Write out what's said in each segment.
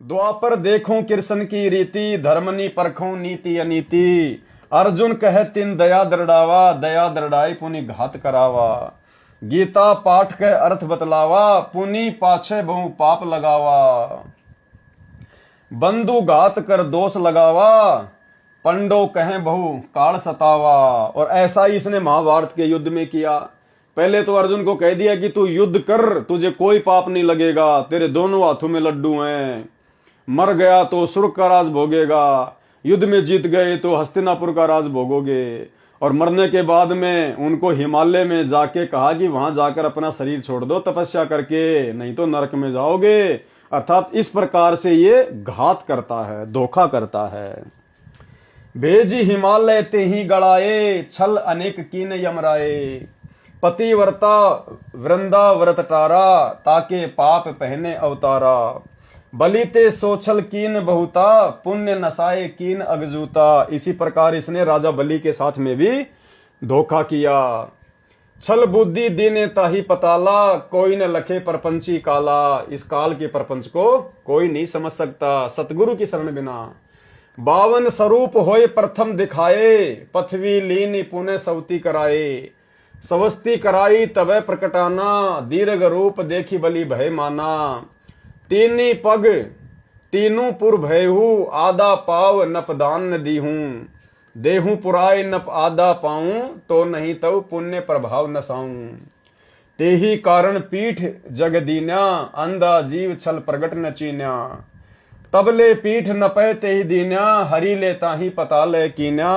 द्वापर देखूं कृष्ण की रीति, धर्मनी परखूं नीति अनीति। अर्जुन कहे तिन दया दृढ़ावा, दया दृढ़ाई पुनि घात करावा। गीता पाठ के अर्थ बतलावा, पुनि पाछे बहु पाप लगावा। बंधु घात कर दोष लगावा, पंडो कहें बहु काल सतावा। और ऐसा ही इसने महाभारत के युद्ध में किया। पहले तो अर्जुन को कह दिया कि तू युद्ध कर, तुझे कोई पाप नहीं लगेगा, तेरे दोनों हाथों में लड्डू हैं। मर गया तो स्वर्ग का राज भोगेगा, युद्ध में जीत गए तो हस्तिनापुर का राज भोगोगे। और मरने के बाद में उनको हिमालय में जाके कहा कि वहां जाकर अपना शरीर छोड़ दो तपस्या करके, नहीं तो नरक में जाओगे। अर्थात इस प्रकार से ये घात करता है, धोखा करता है। भेजी हिमालय ते ही गड़ाए, छल अनेक कीन यमराए। पतिव्रता वृंदा व्रत टारा, ताके पाप पहने अवतारा। बलिते सोछल कीन बहुता, पुण्य नसाए कीन अगजूता। इसी प्रकार इसने राजा बलि के साथ में भी धोखा किया। छल बुद्धि दीने ताही पताला, कोई न लखे परपंची काला। इस काल के परपंच को कोई नहीं समझ सकता सतगुरु की शरण बिना। 52 स्वरूप होए प्रथम दिखाए, पृथ्वी लीन पुणे सवती कराए। सवस्ती कराई तबे प्रकटाना, दीर्घ रूप देखी बलि भय माना। तीनी पग तीनू पुर भयहू, आधा पाव नपदान न दीहूं। देहूं पुराय नप आधा पाऊं, तो नहीं तव पुण्य प्रभाव न साऊं। तेही कारण पीठ जग दीन्या, अंधा जीव छल प्रगट न चीन्या। तबले पीठ नपै तेही दीन्या, हरि ले ताही पता ले कीन्या।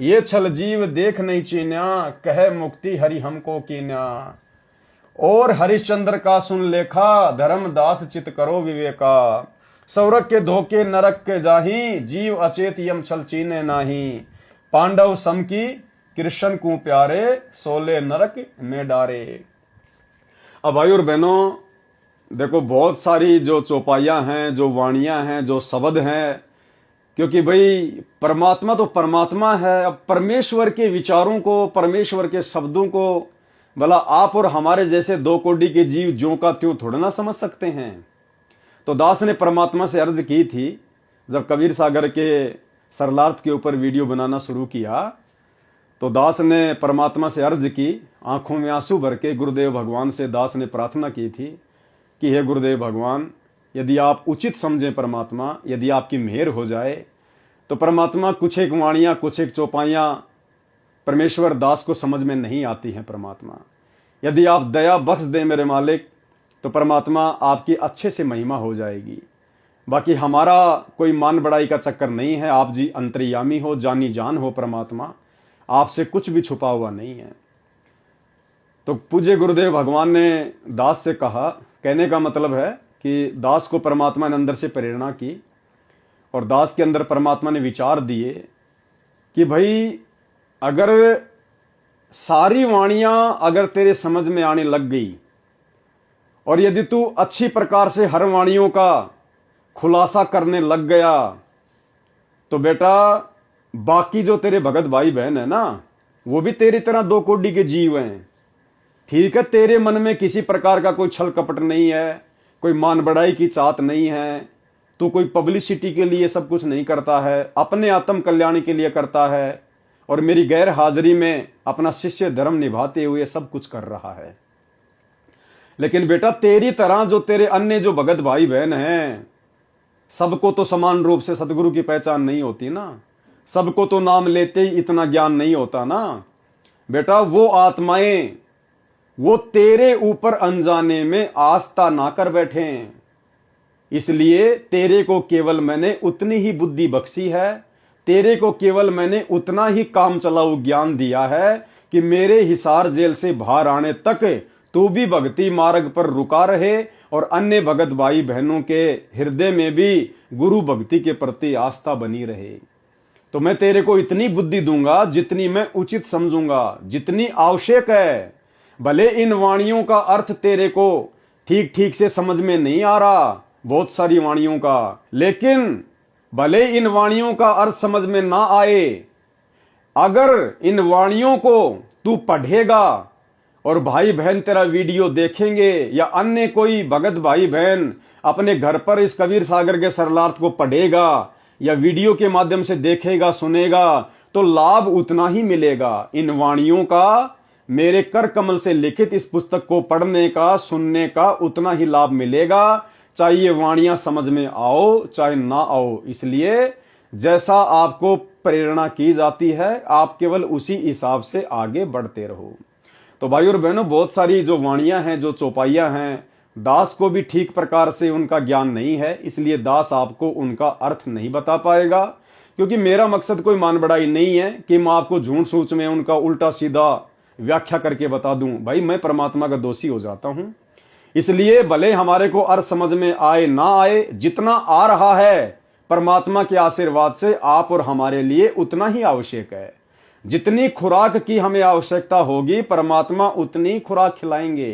ये छल जीव देख नहीं चीन्या, कहे मुक्ति हरि हमको कीन्या। और हरिश्चंद्र का सुन लेखा, धर्मदास चित करो विवेका। सौरक के धोखे नरक के जाही, जीव अचेत यम छल चीने नाही। पांडव सम की कृष्ण को प्यारे, सोले नरक में डारे। अब भाई और बहनों देखो, बहुत सारी जो चौपाइयां हैं, जो वाणियां हैं, जो शब्द हैं, क्योंकि भाई परमात्मा तो परमात्मा है। अब परमेश्वर के विचारों को, परमेश्वर के शब्दों को भला आप और हमारे जैसे 2 कोटि के जीव ज्यों का त्यों थोड़ा ना समझ सकते हैं। तो दास ने परमात्मा से अर्ज की थी, जब कबीर सागर के सरलार्थ के ऊपर वीडियो बनाना शुरू किया, तो दास ने परमात्मा से अर्ज की, आंखों में आंसू भर के गुरुदेव भगवान से दास ने प्रार्थना की थी कि हे गुरुदेव भगवान, यदि आप उचित समझें परमात्मा, यदि आपकी मेहर हो जाए तो परमात्मा कुछ एक वाणियां, कुछ एक चौपाइयां परमेश्वर दास को समझ में नहीं आती हैं। परमात्मा यदि आप दया बख्श दें मेरे मालिक, तो परमात्मा आपकी अच्छे से महिमा हो जाएगी। बाकी हमारा कोई मान बढ़ाई का चक्कर नहीं है। आप जी अंतर्यामी हो, जानी जान हो परमात्मा, आपसे कुछ भी छुपा हुआ नहीं है। तो पूज्य गुरुदेव भगवान ने दास से कहा, कहने का मतलब है कि दास को परमात्मा ने अंदर से प्रेरणा की और दास के अंदर परमात्मा ने विचार दिए कि भाई अगर सारी वाणियां अगर तेरे समझ में आने लग गई और यदि तू अच्छी प्रकार से हर वाणियों का खुलासा करने लग गया, तो बेटा बाकी जो तेरे भगत भाई बहन है ना, वो भी तेरी तरह 2 कोटि के जीव हैं। ठीक है, तेरे मन में किसी प्रकार का कोई छल कपट नहीं है, कोई मान बढ़ाई की चाहत नहीं है, तू कोई पब्लिसिटी के लिए सब कुछ नहीं करता है, अपने आत्म कल्याण के लिए करता है और मेरी गैर हाजिरी में अपना शिष्य धर्म निभाते हुए सब कुछ कर रहा है। लेकिन बेटा तेरी तरह जो तेरे अन्य जो भगत भाई बहन हैं, सबको तो समान रूप से सतगुरु की पहचान नहीं होती ना, सबको तो नाम लेते ही इतना ज्ञान नहीं होता ना। बेटा वो आत्माएं वो तेरे ऊपर अनजाने में आस्था ना कर बैठे, इसलिए तेरे को केवल मैंने उतनी ही बुद्धि बख्शी है, तेरे को केवल मैंने उतना ही काम चलाऊ ज्ञान दिया है कि मेरे हिसार जेल से बाहर आने तक तू भी भक्ति मार्ग पर रुका रहे और अन्य भगत भाई बहनों के हृदय में भी गुरु भक्ति के प्रति आस्था बनी रहे। तो मैं तेरे को इतनी बुद्धि दूंगा जितनी मैं उचित समझूंगा, जितनी आवश्यक है। भले इन वाणियों का अर्थ तेरे को ठीक ठीक से समझ में नहीं आ रहा, बहुत सारी वाणियों का, लेकिन भले इन वाणियों का अर्थ समझ में ना आए, अगर इन वाणियों को तू पढ़ेगा और भाई बहन तेरा वीडियो देखेंगे या अन्य कोई भगत भाई बहन अपने घर पर इस कबीर सागर के सरलार्थ को पढ़ेगा या वीडियो के माध्यम से देखेगा सुनेगा तो लाभ उतना ही मिलेगा। इन वाणियों का, मेरे कर कमल से लिखित इस पुस्तक को पढ़ने का सुनने का उतना ही लाभ मिलेगा, चाहे ये वाणियां समझ में आओ चाहे ना आओ। इसलिए जैसा आपको प्रेरणा की जाती है आप केवल उसी हिसाब से आगे बढ़ते रहो। तो भाई और बहनों, बहुत सारी जो वाणियां हैं, जो चौपाइयां हैं, दास को भी ठीक प्रकार से उनका ज्ञान नहीं है, इसलिए दास आपको उनका अर्थ नहीं बता पाएगा। क्योंकि मेरा मकसद कोई मान बढ़ाई नहीं है कि मैं आपको झूठ सूच में उनका उल्टा सीधा व्याख्या करके बता दूं। भाई मैं परमात्मा का दोषी हो जाता हूं, इसलिए भले हमारे को अर्थ समझ में आए ना आए, जितना आ रहा है परमात्मा के आशीर्वाद से आप और हमारे लिए उतना ही आवश्यक है। जितनी खुराक की हमें आवश्यकता होगी परमात्मा उतनी खुराक खिलाएंगे।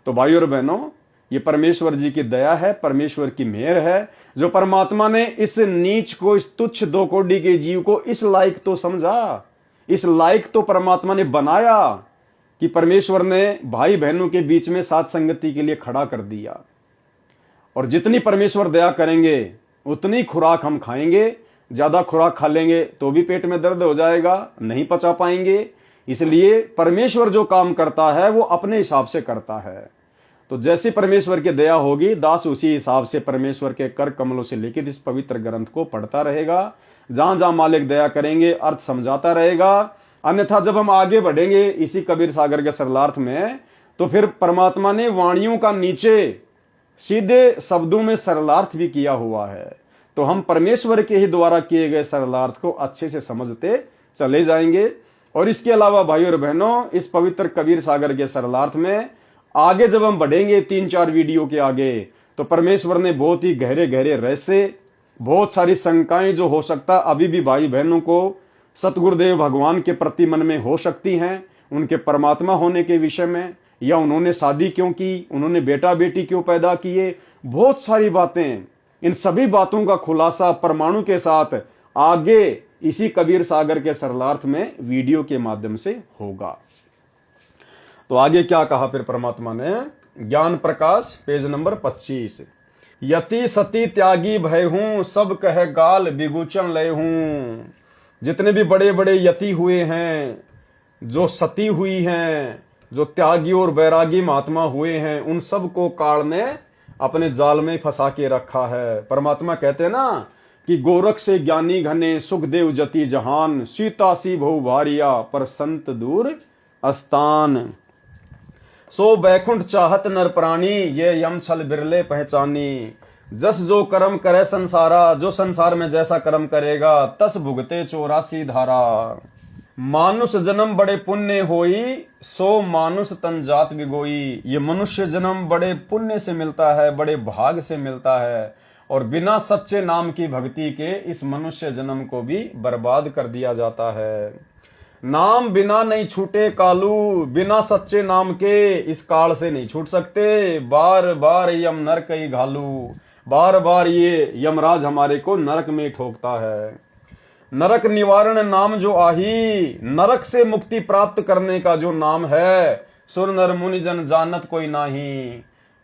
तो भाई और बहनों, ये परमेश्वर जी की दया है, परमेश्वर की मेहर है, जो परमात्मा ने इस नीच को, इस तुच्छ दो कोड़ी के जीव को इस लायक तो समझा, इस लायक तो परमात्मा ने बनाया कि परमेश्वर ने भाई बहनों के बीच में साथ संगति के लिए खड़ा कर दिया। और जितनी परमेश्वर दया करेंगे उतनी खुराक हम खाएंगे। ज्यादा खुराक खा लेंगे तो भी पेट में दर्द हो जाएगा, नहीं पचा पाएंगे। इसलिए परमेश्वर जो काम करता है वो अपने हिसाब से करता है। तो जैसी परमेश्वर की दया होगी दास उसी हिसाब से परमेश्वर के कर कमलों से लिखित इस पवित्र ग्रंथ को पढ़ता रहेगा। जहां जहां मालिक दया करेंगे अर्थ समझाता रहेगा। अन्यथा जब हम आगे बढ़ेंगे इसी कबीर सागर के सरलार्थ में, तो फिर परमात्मा ने वाणियों का नीचे सीधे शब्दों में सरलार्थ भी किया हुआ है। तो हम परमेश्वर के ही द्वारा किए गए सरलार्थ को अच्छे से समझते चले जाएंगे। और इसके अलावा भाई और बहनों, इस पवित्र कबीर सागर के सरलार्थ में आगे जब हम बढ़ेंगे 3-4 वीडियो के आगे, तो परमेश्वर ने बहुत ही गहरे गहरे रहस्य, बहुत सारी शंकाएं जो हो सकता अभी भी भाई बहनों को सतगुरुदेव भगवान के प्रति मन में हो सकती हैं, उनके परमात्मा होने के विषय में, या उन्होंने शादी क्यों की, उन्होंने बेटा बेटी क्यों पैदा किए, बहुत सारी बातें, इन सभी बातों का खुलासा परमाणु के साथ आगे इसी कबीर सागर के सरलार्थ में वीडियो के माध्यम से होगा। तो आगे क्या कहा फिर परमात्मा ने, ज्ञान प्रकाश पेज नंबर 25, यति सती त्यागी भय हूं सब कह गाल बिगुचन लय हूं। जितने भी बड़े बड़े यति हुए हैं, जो सती हुई हैं, जो त्यागी और बैरागी महात्मा हुए हैं, उन सब को काल ने अपने जाल में फंसा के रखा है। परमात्मा कहते हैं ना कि गोरख से ज्ञानी घने सुखदेव जति जहान, सीता सी बहु भारिया पर संत दूर अस्तान। सो बैकुंठ चाहत नर प्राणी ये यम छल बिरले पहचानी। जस जो कर्म करे संसारा, जो संसार में जैसा कर्म करेगा तस भुगते 84 धारा। मानुष जन्म बड़े पुण्य होई सो मानुष तन जात बिगोई। ये मनुष्य जन्म बड़े पुण्य से मिलता है, बड़े भाग से मिलता है, और बिना सच्चे नाम की भक्ति के इस मनुष्य जन्म को भी बर्बाद कर दिया जाता है। नाम बिना नहीं छूटे कालू, बिना सच्चे नाम के इस काल से नहीं छूट सकते। बार बार यम नरक ही घालू, बार बार ये यमराज हमारे को नरक में ठोकता है। नरक निवारण नाम जो आही, नरक से मुक्ति प्राप्त करने का जो नाम है, सुर नर मुनि जन जानत कोई नाही।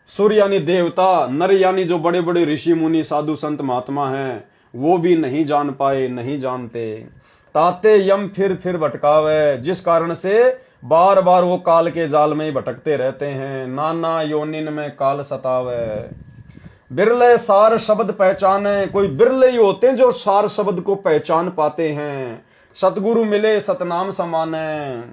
सुर यानी देवता, नर यानी जो बड़े बड़े ऋषि मुनि साधु संत महात्मा हैं, वो भी नहीं जान पाए, नहीं जानते। ताते यम फिर भटकावे, जिस कारण से बार बार वो काल के जाल में ही भटकते रहते हैं। नाना योनिन में काल सतावे। बिरले सार शब्द पहचाने, कोई बिरले ही होते हैं जो सार शब्द को पहचान पाते हैं। सतगुरु मिले सतनाम समाने,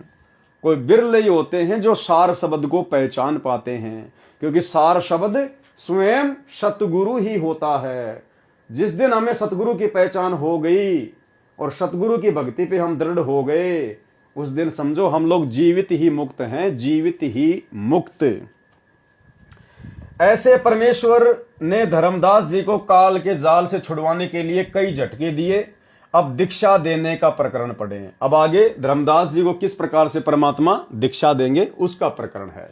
कोई बिरले ही होते हैं जो सार शब्द को पहचान पाते हैं, क्योंकि सार शब्द स्वयं सतगुरु ही होता है। जिस दिन हमें सतगुरु की पहचान हो गई और सतगुरु की भक्ति पे हम दृढ़ हो गए, उस दिन समझो हम लोग जीवित ही मुक्त हैं, जीवित ही मुक्त। ऐसे परमेश्वर ने धर्मदास जी को काल के जाल से छुड़वाने के लिए कई झटके दिए। अब दीक्षा देने का प्रकरण पढ़ें। अब आगे धर्मदास जी को किस प्रकार से परमात्मा दीक्षा देंगे उसका प्रकरण है।